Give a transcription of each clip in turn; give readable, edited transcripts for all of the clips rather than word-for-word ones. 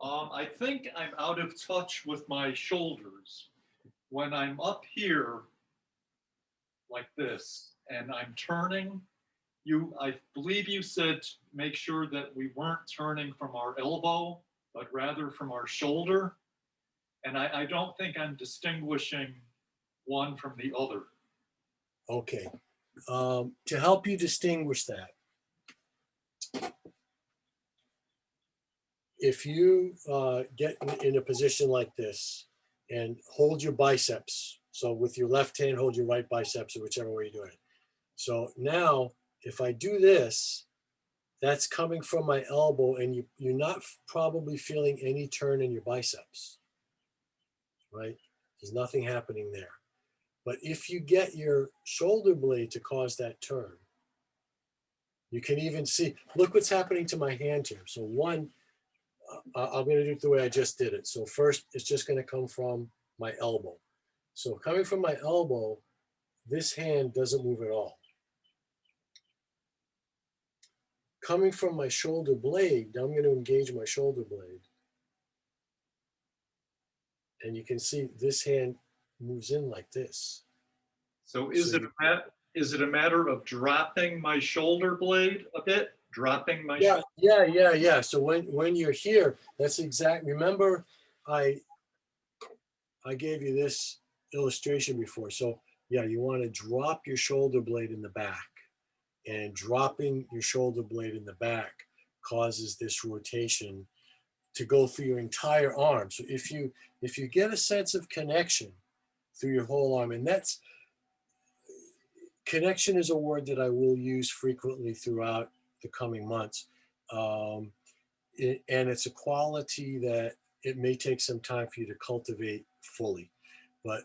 I think I'm out of touch with my shoulders. When I'm up here like this and I'm turning, I believe you said make sure that we weren't turning from our elbow, but rather from our shoulder. And I don't think I'm distinguishing one from the other. Okay. To help you distinguish that, if you get in a position like this and hold your biceps, so with your left hand, hold your right biceps or whichever way you're doing it. So now, if I do this, that's coming from my elbow, and you're not probably feeling any turn in your biceps, right? There's nothing happening there. But if you get your shoulder blade to cause that turn, you can even see, look what's happening to my hand here. So one, I'm going to do it the way I just did it. So first, it's just going to come from my elbow. So coming from my elbow, this hand doesn't move at all. Coming from my shoulder blade, now I'm going to engage my shoulder blade. And you can see this hand moves in like this. So is it a matter of dropping my shoulder blade a bit? Dropping my Yeah. So when you're here, that's exactly, remember I gave you this illustration before. So yeah, you want to drop your shoulder blade in the back, and dropping your shoulder blade in the back causes this rotation to go through your entire arm. So if you get a sense of connection through your whole arm, and that's, connection is a word that I will use frequently throughout the coming months. And it's a quality that it may take some time for you to cultivate fully, but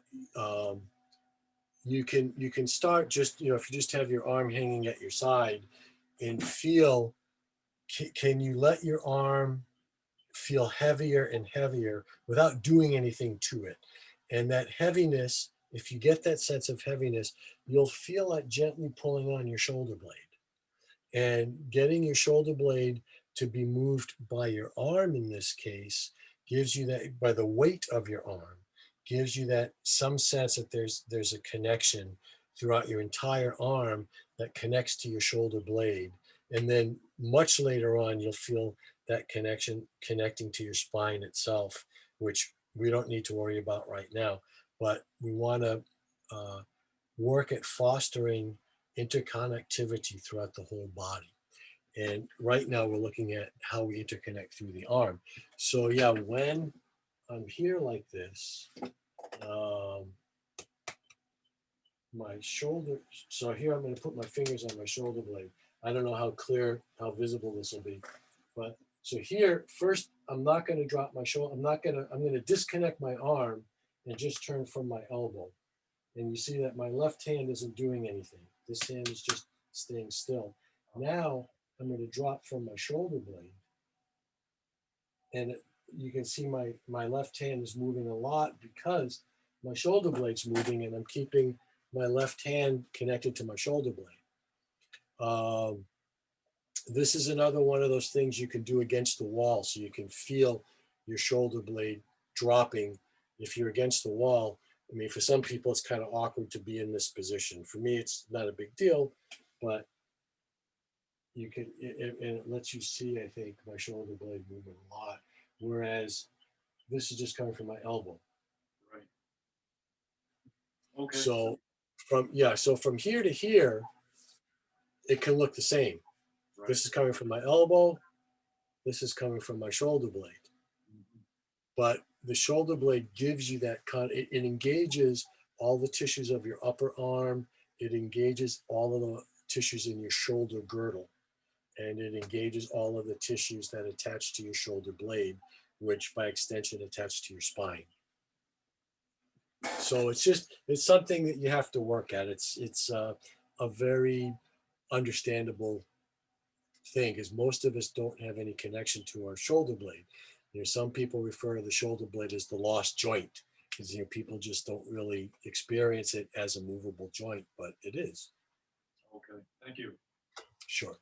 you can start just, if you just have your arm hanging at your side and feel, can you let your arm feel heavier and heavier without doing anything to it? And that heaviness, if you get that sense of heaviness, you'll feel like gently pulling on your shoulder blade, and getting your shoulder blade to be moved by your arm in this case gives you that, by the weight of your arm, gives you that some sense that there's a connection throughout your entire arm that connects to your shoulder blade. And then much later on, you'll feel that connection connecting to your spine itself, which we don't need to worry about right now. But we want to work at fostering interconnectivity throughout the whole body. And right now we're looking at how we interconnect through the arm. So yeah, when I'm here like this, my shoulder, so here I'm going to put my fingers on my shoulder blade. I don't know how clear, how visible this will be, but so here, first, I'm not going to drop my shoulder. I'm going to disconnect my arm and just turn from my elbow. And you see that my left hand isn't doing anything. This hand is just staying still. Now I'm going to drop from my shoulder blade. And you can see my left hand is moving a lot because my shoulder blade's moving, and I'm keeping my left hand connected to my shoulder blade. This is another one of those things you can do against the wall, so you can feel your shoulder blade dropping if you're against the wall. I mean, for some people, it's kind of awkward to be in this position. For me, it's not a big deal, but you can, and it lets you see, I think, my shoulder blade moving a lot. Whereas this is just coming from my elbow. Right. Okay. So from here to here, it can look the same. Right. This is coming from my elbow. This is coming from my shoulder blade. Mm-hmm. But the shoulder blade gives you that it engages all the tissues of your upper arm. It engages all of the tissues in your shoulder girdle. And it engages all of the tissues that attach to your shoulder blade, which by extension attach to your spine. So it's something that you have to work at. It's a very understandable thing, because most of us don't have any connection to our shoulder blade. Some people refer to the shoulder blade as the lost joint, because people just don't really experience it as a movable joint, but it is. Okay, thank you. Sure.